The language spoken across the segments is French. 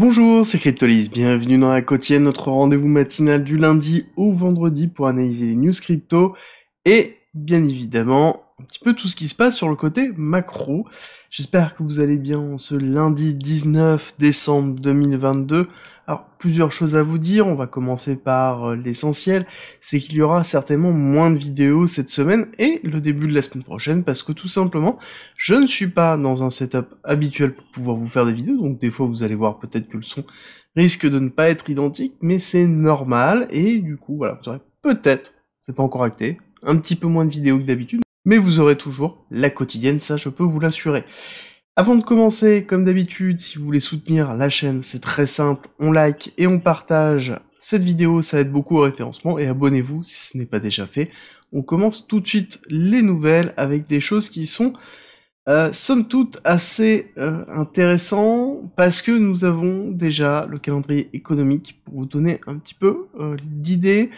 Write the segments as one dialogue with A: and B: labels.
A: Bonjour, c'est Cryptolis, bienvenue dans la quotidienne, notre rendez-vous matinal du lundi au vendredi pour analyser les news crypto et bien évidemment un petit peu tout ce qui se passe sur le côté macro. J'espère que vous allez bien en ce lundi 19 décembre 2022. Alors plusieurs choses à vous dire, on va commencer par l'essentiel, c'est qu'il y aura certainement moins de vidéos cette semaine et le début de la semaine prochaine parce que tout simplement je ne suis pas dans un setup habituel pour pouvoir vous faire des vidéos, donc des fois vous allez voir peut-être que le son risque de ne pas être identique, mais c'est normal, et du coup voilà, vous aurez peut-être, c'est pas encore acté, un petit peu moins de vidéos que d'habitude, mais vous aurez toujours la quotidienne, ça je peux vous l'assurer. Avant de commencer, comme d'habitude, si vous voulez soutenir la chaîne, c'est très simple, on like et on partage cette vidéo, ça aide beaucoup au référencement, et abonnez-vous si ce n'est pas déjà fait. On commence tout de suite les nouvelles avec des choses qui sont somme toute assez intéressant parce que nous avons déjà le calendrier économique pour vous donner un petit peu d'idées.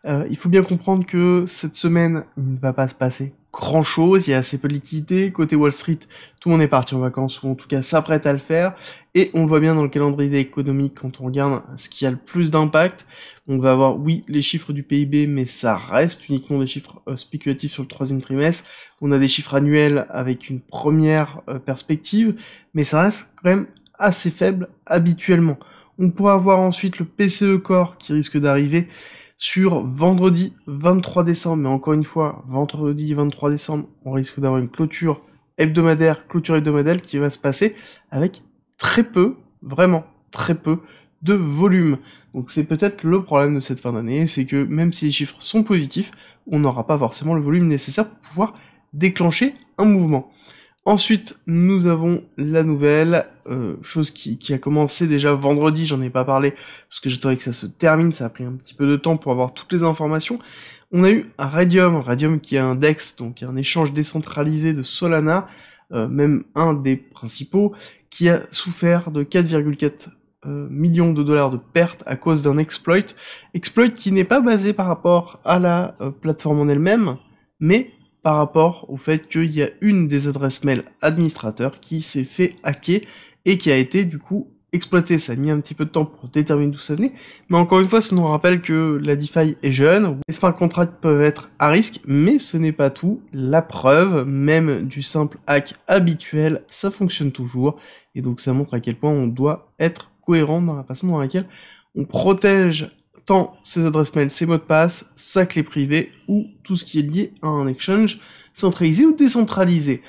A: Il faut bien comprendre que cette semaine, il ne va pas se passer grand chose, il y a assez peu de liquidités, côté Wall Street, tout le monde est parti en vacances, ou en tout cas s'apprête à le faire, et on le voit bien dans le calendrier économique quand on regarde ce qui a le plus d'impact. On va avoir, oui, les chiffres du PIB, mais ça reste uniquement des chiffres spéculatifs sur le troisième trimestre. On a des chiffres annuels avec une première perspective, mais ça reste quand même assez faible habituellement. On pourra avoir ensuite le PCE Core qui risque d'arriver sur vendredi 23 décembre, mais encore une fois, vendredi 23 décembre, on risque d'avoir une clôture hebdomadaire qui va se passer avec très peu, vraiment très peu, de volume. Donc c'est peut-être le problème de cette fin d'année, c'est que même si les chiffres sont positifs, on n'aura pas forcément le volume nécessaire pour pouvoir déclencher un mouvement. Ensuite, nous avons la nouvelle, chose qui a commencé déjà vendredi, j'en ai pas parlé, parce que j'attendais que ça se termine, ça a pris un petit peu de temps pour avoir toutes les informations. On a eu Raydium qui est un DEX, donc un échange décentralisé de Solana, même un des principaux, qui a souffert de 4,4 millions de dollars de pertes à cause d'un exploit qui n'est pas basé par rapport à la plateforme en elle-même, mais par rapport au fait qu'il y a une des adresses mail administrateurs qui s'est fait hacker et qui a été du coup exploitée. Ça a mis un petit peu de temps pour déterminer d'où ça venait, mais encore une fois, ça nous rappelle que la DeFi est jeune, les smart contracts peuvent être à risque, mais ce n'est pas tout. La preuve, même du simple hack habituel, ça fonctionne toujours, et donc ça montre à quel point on doit être cohérent dans la façon dans laquelle on protège tant ses adresses mail, ses mots de passe, sa clé privée, ou tout ce qui est lié à un exchange centralisé ou décentralisé.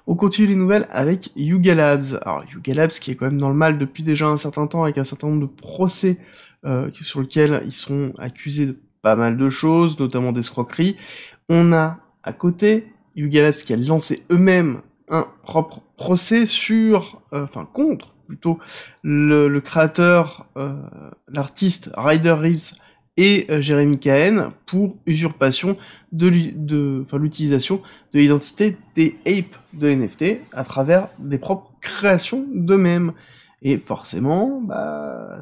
A: On continue les nouvelles avec Yuga Labs. Alors Yuga Labs qui est quand même dans le mal depuis déjà un certain temps, avec un certain nombre de procès sur lesquels ils sont accusés de pas mal de choses, notamment d'escroquerie. On a à côté Yuga Labs qui a lancé eux-mêmes un propre procès contre plutôt le créateur, l'artiste Ryder Reeves et Jeremy Cohen pour usurpation de l'utilisation de l'identité des apes de NFT à travers des propres créations d'eux-mêmes. Et forcément,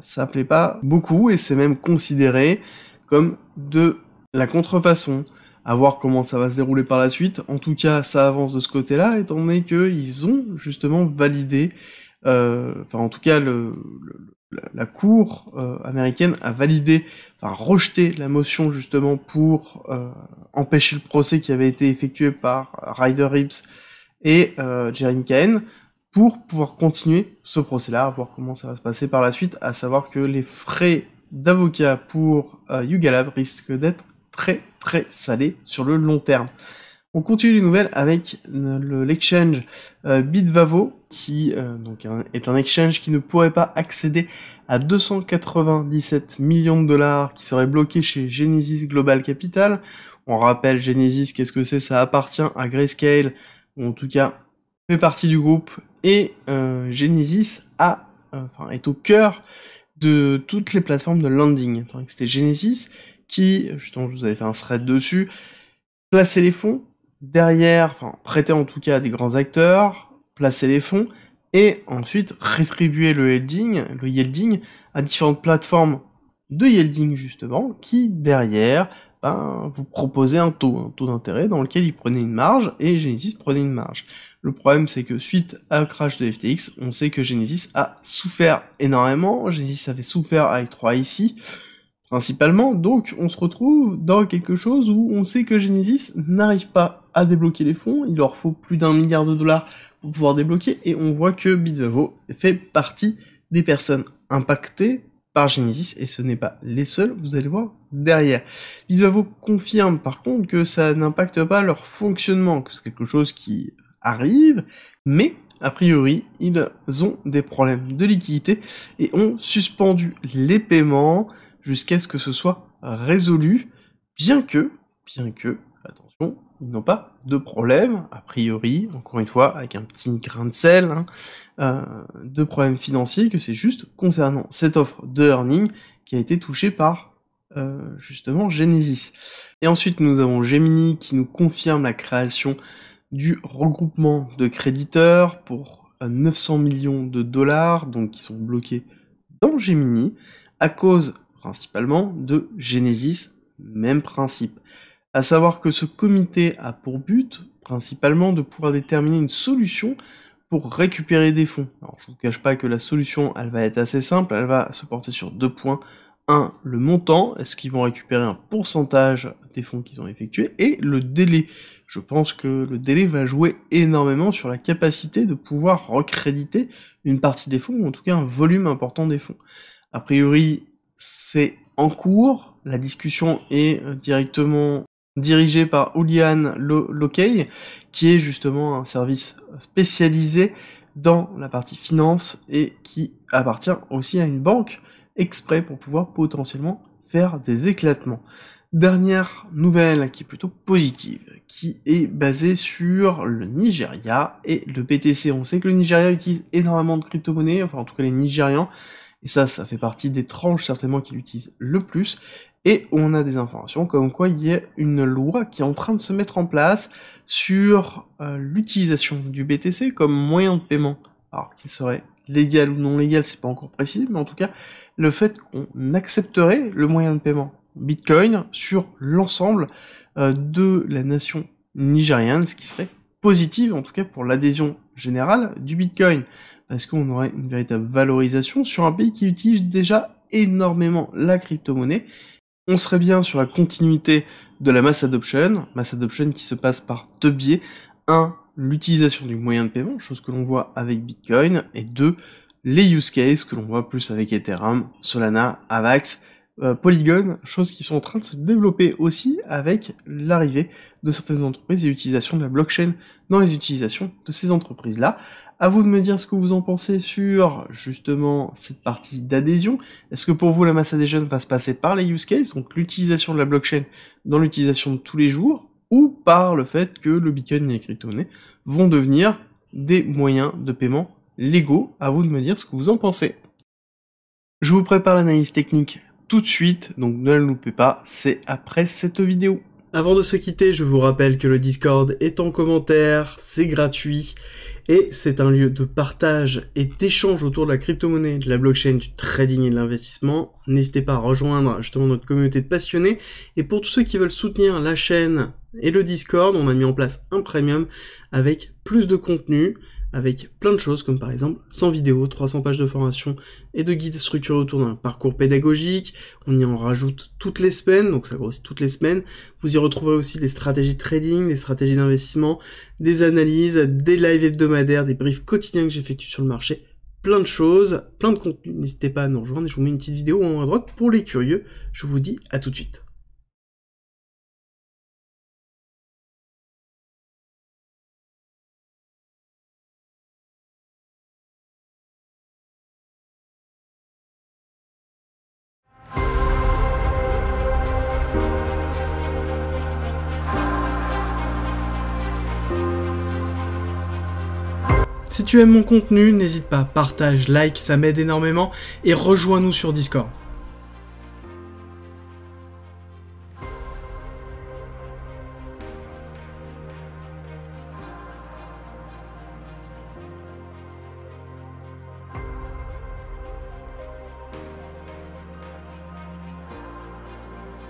A: ça plaît pas beaucoup et c'est même considéré comme de la contrefaçon. À voir comment ça va se dérouler par la suite. En tout cas, ça avance de ce côté-là, étant donné qu'ils ont justement validé, en tout cas, la cour américaine a validé, rejeté la motion justement pour empêcher le procès qui avait été effectué par Ryder Reeves et Jeremy Cohen, pour pouvoir continuer ce procès-là, à voir comment ça va se passer par la suite, à savoir que les frais d'avocat pour Yuga Labs risquent d'être très très salé sur le long terme. On continue les nouvelles avec l'exchange Bitvavo, qui est un exchange qui ne pourrait pas accéder à 297 millions de dollars qui seraient bloqués chez Genesis Global Capital. On rappelle, Genesis, qu'est-ce que c'est? Ça appartient à Grayscale, ou en tout cas fait partie du groupe, et Genesis est au cœur de toutes les plateformes de lending. C'était Genesis qui, justement, je vous avais fait un thread dessus, plaçait les fonds derrière, prêtait en tout cas à des grands acteurs, plaçait les fonds, et ensuite rétribuer le yielding à différentes plateformes de yielding justement, qui derrière vous proposait un taux d'intérêt dans lequel il prenait une marge, et Genesis prenait une marge. Le problème, c'est que suite à un crash de FTX, on sait que Genesis a souffert énormément. Genesis avait souffert avec 3IC, principalement, donc on se retrouve dans quelque chose où on sait que Genesis n'arrive pas à débloquer les fonds, il leur faut plus d'1 milliard de dollars pour pouvoir débloquer, et on voit que Bitvavo fait partie des personnes impactées par Genesis, et ce n'est pas les seuls, vous allez voir derrière. Bitvavo confirme par contre que ça n'impacte pas leur fonctionnement, que c'est quelque chose qui arrive, mais a priori, ils ont des problèmes de liquidité et ont suspendu les paiements jusqu'à ce que ce soit résolu, bien que, attention, ils n'ont pas de problème, a priori, encore une fois, avec un petit grain de sel, de problèmes financiers, que c'est juste concernant cette offre de earning qui a été touchée par, justement, Genesis. Et ensuite, nous avons Gemini qui nous confirme la création du regroupement de créditeurs pour 900 millions de dollars, donc qui sont bloqués dans Gemini, à cause principalement de Genesis, même principe. À savoir que ce comité a pour but, principalement, de pouvoir déterminer une solution pour récupérer des fonds. Alors, je vous cache pas que la solution, elle va être assez simple, elle va se porter sur 2 points. 1, le montant, est-ce qu'ils vont récupérer un pourcentage des fonds qu'ils ont effectués, et le délai. Je pense que le délai va jouer énormément sur la capacité de pouvoir recréditer une partie des fonds, ou en tout cas un volume important des fonds. A priori, c'est en cours, la discussion est directement dirigée par Julian Lokey, qui est justement un service spécialisé dans la partie finance et qui appartient aussi à une banque exprès pour pouvoir potentiellement faire des éclatements. Dernière nouvelle qui est plutôt positive, qui est basée sur le Nigeria et le BTC. On sait que le Nigeria utilise énormément de crypto-monnaies, enfin en tout cas les Nigérians, et ça fait partie des tranches certainement qui l'utilisent le plus, et on a des informations comme quoi il y a une loi qui est en train de se mettre en place sur l'utilisation du BTC comme moyen de paiement, alors qu'il serait légal ou non légal, c'est pas encore précis, mais en tout cas, le fait qu'on accepterait le moyen de paiement Bitcoin sur l'ensemble de la nation nigériane, ce qui serait positif, en tout cas pour l'adhésion générale du Bitcoin, parce qu'on aurait une véritable valorisation sur un pays qui utilise déjà énormément la crypto-monnaie. On serait bien sur la continuité de la mass adoption qui se passe par 2 biais. 1, l'utilisation du moyen de paiement, chose que l'on voit avec Bitcoin, et 2, les use cases que l'on voit plus avec Ethereum, Solana, Avax, Polygon, choses qui sont en train de se développer aussi avec l'arrivée de certaines entreprises et l'utilisation de la blockchain dans les utilisations de ces entreprises-là. À vous de me dire ce que vous en pensez sur, justement, cette partie d'adhésion. Est-ce que pour vous, la mass adhesion va se passer par les use cases, donc l'utilisation de la blockchain dans l'utilisation de tous les jours, ou par le fait que le Bitcoin et les crypto-monnaies vont devenir des moyens de paiement légaux? À vous de me dire ce que vous en pensez. Je vous prépare l'analyse technique tout de suite, donc ne la loupez pas, c'est après cette vidéo. Avant de se quitter, je vous rappelle que le Discord est en commentaire, c'est gratuit, et c'est un lieu de partage et d'échange autour de la crypto-monnaie, de la blockchain, du trading et de l'investissement. N'hésitez pas à rejoindre justement notre communauté de passionnés, et pour tous ceux qui veulent soutenir la chaîne et le Discord, on a mis en place un premium avec plus de contenu, avec plein de choses, comme par exemple 100 vidéos, 300 pages de formation et de guides structurés autour d'un parcours pédagogique. On y en rajoute toutes les semaines, donc ça grossit toutes les semaines. Vous y retrouverez aussi des stratégies de trading, des stratégies d'investissement, des analyses, des lives hebdomadaires, des briefs quotidiens que j'effectue sur le marché, plein de choses, plein de contenu. N'hésitez pas à nous rejoindre et je vous mets une petite vidéo en haut à droite pour les curieux. Je vous dis à tout de suite. Si tu aimes mon contenu, n'hésite pas, partage, like, ça m'aide énormément, et rejoins-nous sur Discord.